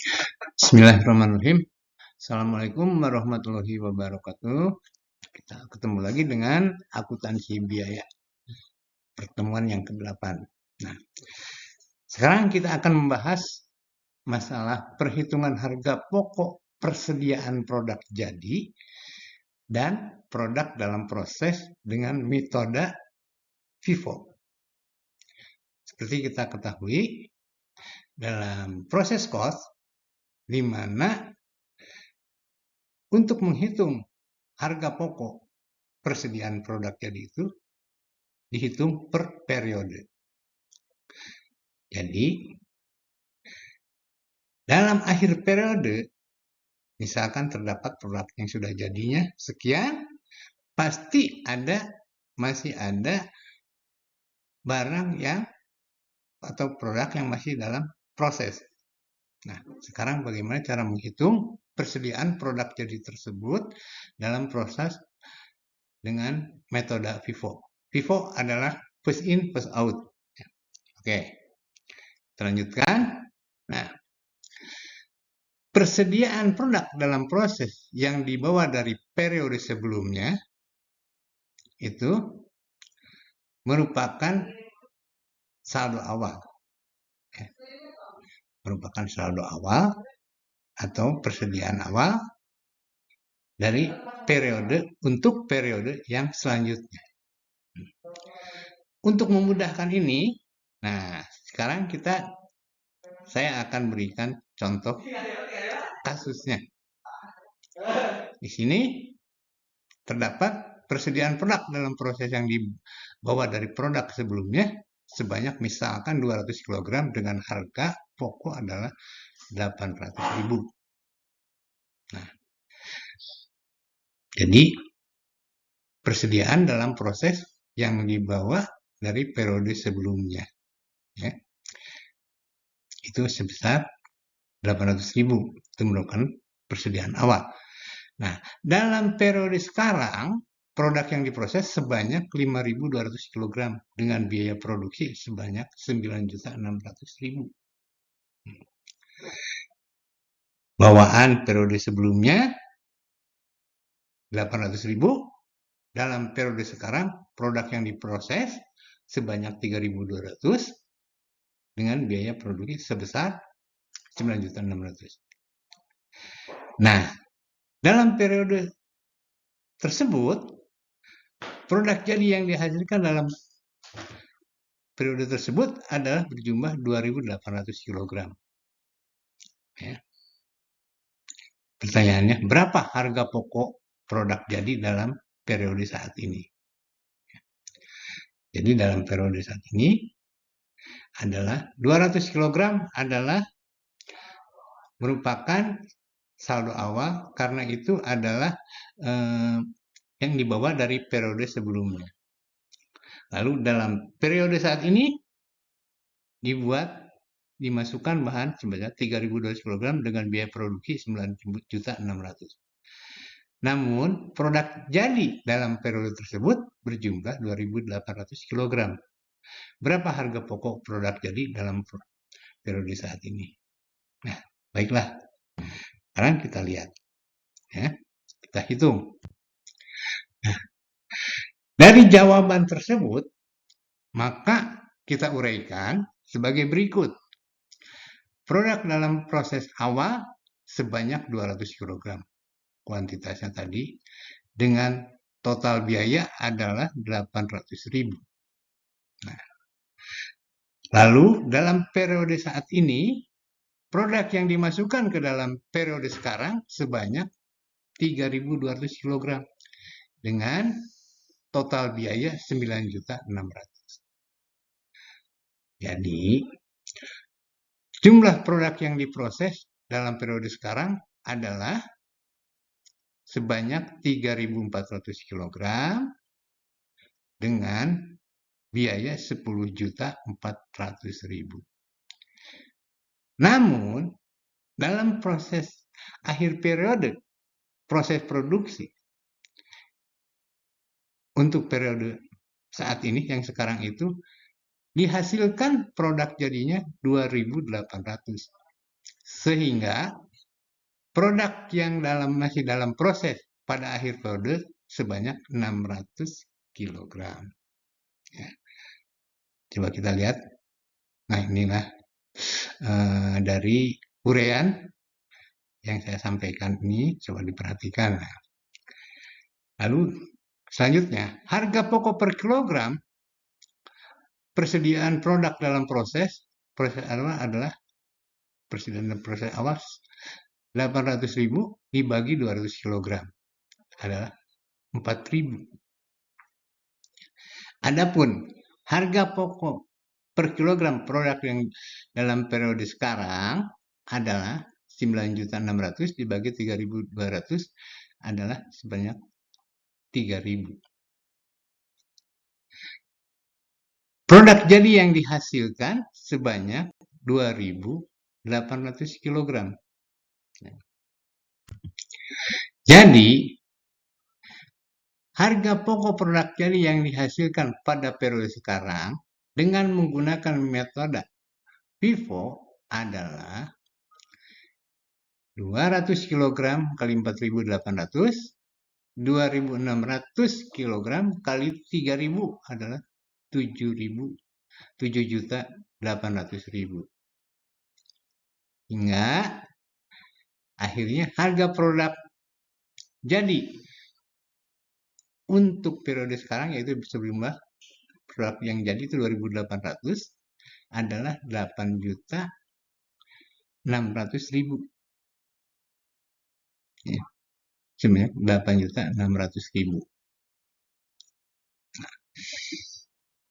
Bismillahirrahmanirrahim. Assalamualaikum warahmatullahi wabarakatuh. Kita ketemu lagi dengan akuntansi biaya, pertemuan yang ke-8. Nah, sekarang kita akan membahas masalah perhitungan harga pokok persediaan produk jadi dan produk dalam proses dengan metode FIFO. Seperti kita ketahui, dalam proses cost, di mana untuk menghitung harga pokok persediaan produk jadi itu dihitung per periode. Jadi, dalam akhir periode, misalkan terdapat produk yang sudah jadinya sekian, pasti masih ada barang yang atau produk yang masih dalam proses. Nah, sekarang bagaimana cara menghitung persediaan produk jadi tersebut dalam proses dengan metode FIFO. FIFO adalah first in, first out. Oke, kita lanjutkan. Nah, persediaan produk dalam proses yang dibawa dari periode sebelumnya itu merupakan saldo awal. Merupakan saldo awal atau persediaan awal dari periode untuk periode yang selanjutnya. Untuk memudahkan ini, nah sekarang saya akan berikan contoh kasusnya. Di sini terdapat persediaan produk dalam proses yang dibawa dari produk sebelumnya sebanyak misalkan 200 kg dengan harga pokok adalah 800.000. Nah, jadi persediaan dalam proses yang dibawa dari periode sebelumnya, ya, itu sebesar 800.000. Itu merupakan persediaan awal. Nah, dalam periode sekarang, produk yang diproses sebanyak 5.200 kg dengan biaya produksi sebanyak 9.600.000. Bawaan periode sebelumnya 800.000. Dalam periode sekarang, produk yang diproses sebanyak 3.200 dengan biaya produksi sebesar 9.600.000. Nah, dalam periode tersebut, produk jadi yang dihasilkan dalam periode tersebut adalah berjumlah 2.800 kg. Ya. Pertanyaannya, berapa harga pokok produk jadi dalam periode saat ini? Jadi dalam periode saat ini adalah 200 kg adalah merupakan saldo awal karena itu adalah yang dibawa dari periode sebelumnya. Lalu dalam periode saat ini dimasukkan bahan sebanyak 3.200 kg dengan biaya produksi 9.600.000. Namun produk jadi dalam periode tersebut berjumlah 2.800 kg. Berapa harga pokok produk jadi dalam periode saat ini? Nah, baiklah. Sekarang kita lihat. Ya, kita hitung. Nah, dari jawaban tersebut, maka kita uraikan sebagai berikut. Produk dalam proses awal sebanyak 200 kg. Kuantitasnya tadi dengan total biaya adalah 800.000. Nah, lalu dalam periode saat ini, produk yang dimasukkan ke dalam periode sekarang sebanyak 3.200 kg dengan total biaya 9.600.000. Jadi, jumlah produk yang diproses dalam periode sekarang adalah sebanyak 3.400 kg dengan biaya 10.400.000. Namun, dalam proses akhir periode, proses produksi, untuk periode saat ini yang sekarang itu, dihasilkan produk jadinya 2.800. Sehingga produk yang masih dalam proses pada akhir periode sebanyak 600 kg. Ya. Coba kita lihat. Nah, inilah dari urean yang saya sampaikan ini, coba diperhatikan. Lalu selanjutnya, harga pokok per kilogram persediaan produk dalam proses adalah persediaan proses awal 800.000 dibagi 200 kg adalah 4.000. Adapun harga pokok per kilogram produk yang dalam periode sekarang adalah 9.600.000 dibagi 3.200 adalah sebanyak 3.000. Produk jadi yang dihasilkan sebanyak 2.800 kg. Jadi, harga pokok produk jadi yang dihasilkan pada periode sekarang dengan menggunakan metode FIFO adalah 200 kg kali 4.800, 2.600 kg kali 3.000 adalah 7.800.000. Hingga akhirnya harga produk jadi untuk periode sekarang, yaitu sebelumnya produk yang jadi itu 2.800 adalah 8.600.000. Ya, sebenarnya 8.600.000.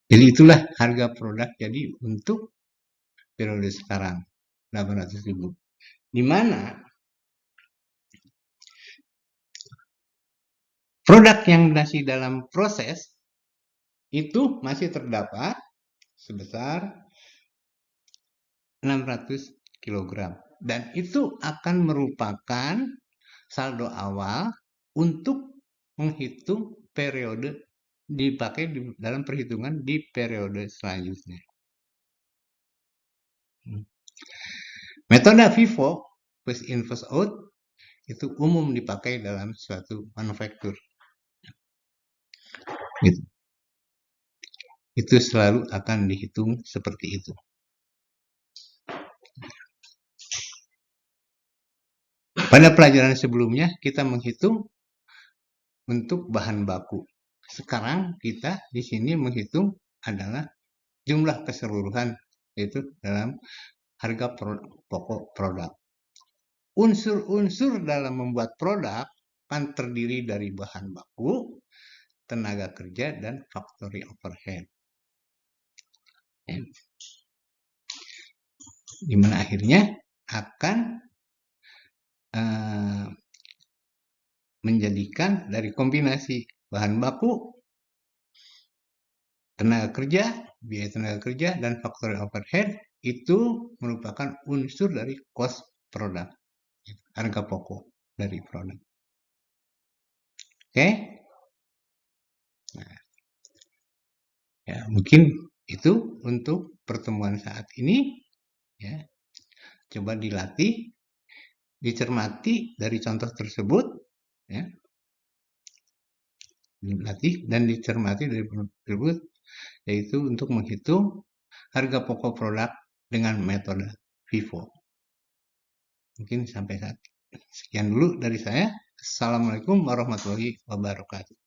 Jadi itulah harga produk jadi untuk periode sekarang 800.000. Di mana produk yang masih dalam proses itu masih terdapat sebesar 600 kg. Dan itu akan merupakan saldo awal untuk menghitung periode dipakai dalam perhitungan di periode selanjutnya. Metode FIFO, first in first out, itu umum dipakai dalam suatu manufaktur. Gitu. Itu selalu akan dihitung seperti itu. Pada pelajaran sebelumnya kita menghitung untuk bahan baku. Sekarang kita di sini menghitung adalah jumlah keseluruhan, yaitu dalam harga pokok produk. Unsur-unsur dalam membuat produk kan terdiri dari bahan baku, tenaga kerja, dan factory overhead. Dimana akhirnya akan menjadikan dari kombinasi bahan baku, tenaga kerja, biaya tenaga kerja, dan factory overhead itu merupakan unsur dari cost produk, harga pokok dari produk. Oke? Nah, ya, mungkin itu untuk pertemuan saat ini. Ya, coba dilatih, dicermati dari contoh tersebut, ya, dilatih dan dicermati dari contoh tersebut, yaitu untuk menghitung harga pokok produk dengan metode FIFO. Mungkin sampai saat sekian dulu dari saya. Assalamualaikum warahmatullahi wabarakatuh.